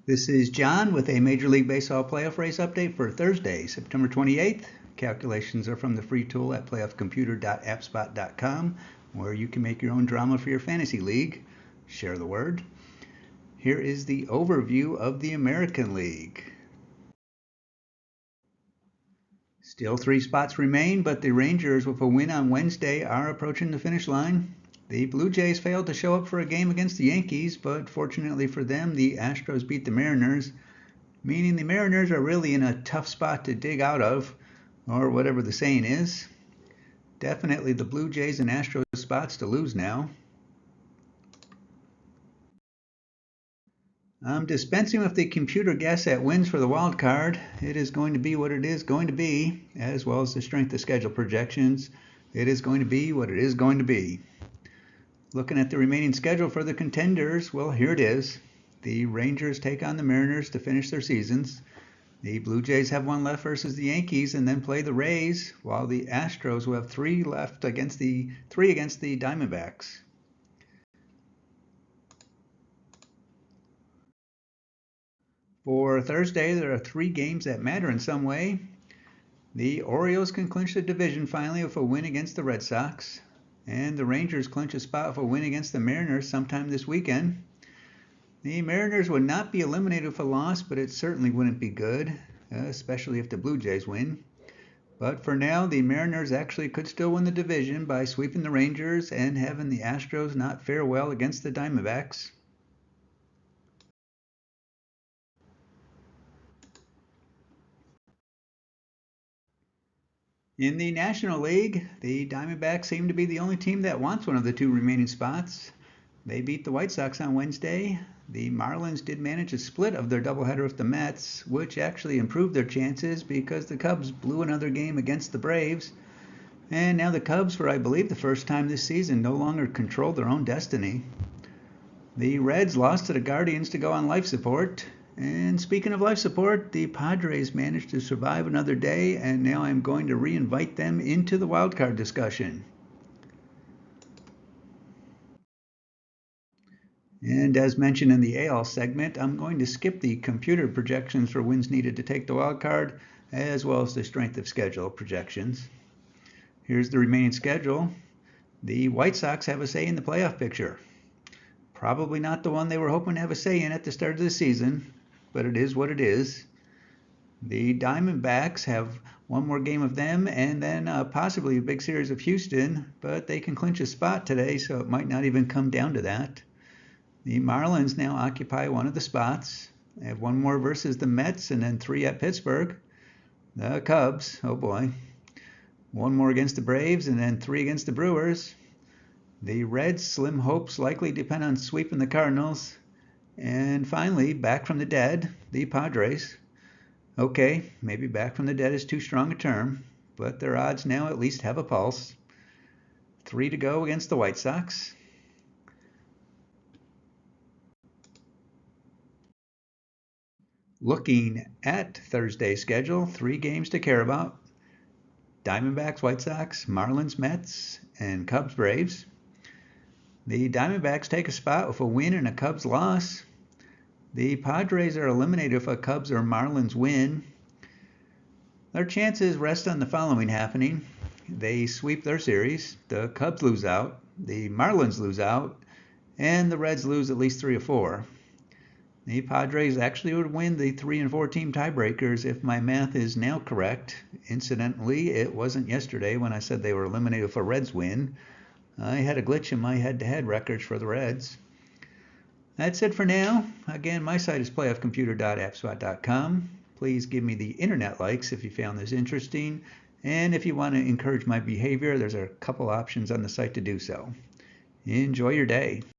This is John with a Major League Baseball playoff race update for Thursday, September 28th. Calculations are from the free tool at playoffcomputer.appspot.com, where you can make your own drama for your fantasy league. Share the word. Here is the overview of the American League. Still 3 spots remain, but the Rangers, with a win on Wednesday, are approaching the finish line. The Blue Jays failed to show up for a game against the Yankees, but fortunately for them, the Astros beat the Mariners, meaning the Mariners are really in a tough spot to dig out of, or whatever the saying is. Definitely the Blue Jays and Astros spots to lose now. I'm dispensing with the computer guess at wins for the wild card. It is going to be what it is going to be, as well as the strength of schedule projections. It is going to be what it is going to be. Looking at the remaining schedule for the contenders, well, here it is. The Rangers take on the Mariners to finish their seasons. The Blue Jays have 1 left versus the Yankees and then play the Rays, while the Astros will have 3 left against the Diamondbacks. For Thursday, there are 3 games that matter in some way. The Orioles can clinch the division finally with a win against the Red Sox, and the Rangers clinch a spot with a win against the Mariners sometime this weekend. The Mariners would not be eliminated with a loss, but it certainly wouldn't be good, especially if the Blue Jays win. But for now, the Mariners actually could still win the division by sweeping the Rangers and having the Astros not fare well against the Diamondbacks. In the National League, the Diamondbacks seem to be the only team that wants one of the 2 remaining spots. They beat the White Sox on Wednesday. The Marlins did manage a split of their doubleheader with the Mets, which actually improved their chances because the Cubs blew another game against the Braves. And now the Cubs, for I believe the first time this season, no longer control their own destiny. The Reds lost to the Guardians to go on life support. And speaking of life support, the Padres managed to survive another day, and now I'm going to re-invite them into the wildcard discussion. And as mentioned in the AL segment, I'm going to skip the computer projections for wins needed to take the wild card, as well as the strength of schedule projections. Here's the remaining schedule. The White Sox have a say in the playoff picture. Probably not the one they were hoping to have a say in at the start of the season, but it is what it is. The Diamondbacks have 1 more game of them and then possibly a big series of Houston, but they can clinch a spot today, so it might not even come down to that. The Marlins now occupy 1 of the spots. They have 1 more versus the Mets and then 3 at Pittsburgh. The Cubs, oh boy. 1 more against the Braves and then 3 against the Brewers. The Reds' slim hopes likely depend on sweeping the Cardinals. And finally, back from the dead, the Padres. Okay, maybe back from the dead is too strong a term, but their odds now at least have a pulse. 3 to go against the White Sox. Looking at Thursday's schedule, 3 games to care about. Diamondbacks, White Sox, Marlins, Mets, and Cubs, Braves. The Diamondbacks take a spot with a win and a Cubs loss. The Padres are eliminated if a Cubs or Marlins win. Their chances rest on the following happening. They sweep their series, the Cubs lose out, the Marlins lose out, and the Reds lose at least 3 or 4. The Padres actually would win the 3 and 4 team tiebreakers if my math is now correct. Incidentally, it wasn't yesterday when I said they were eliminated if a Reds win. I had a glitch in my head-to-head records for the Reds. That's it for now. Again, my site is playoffcomputer.appspot.com. Please give me the internet likes if you found this interesting. And if you want to encourage my behavior, there's a couple options on the site to do so. Enjoy your day.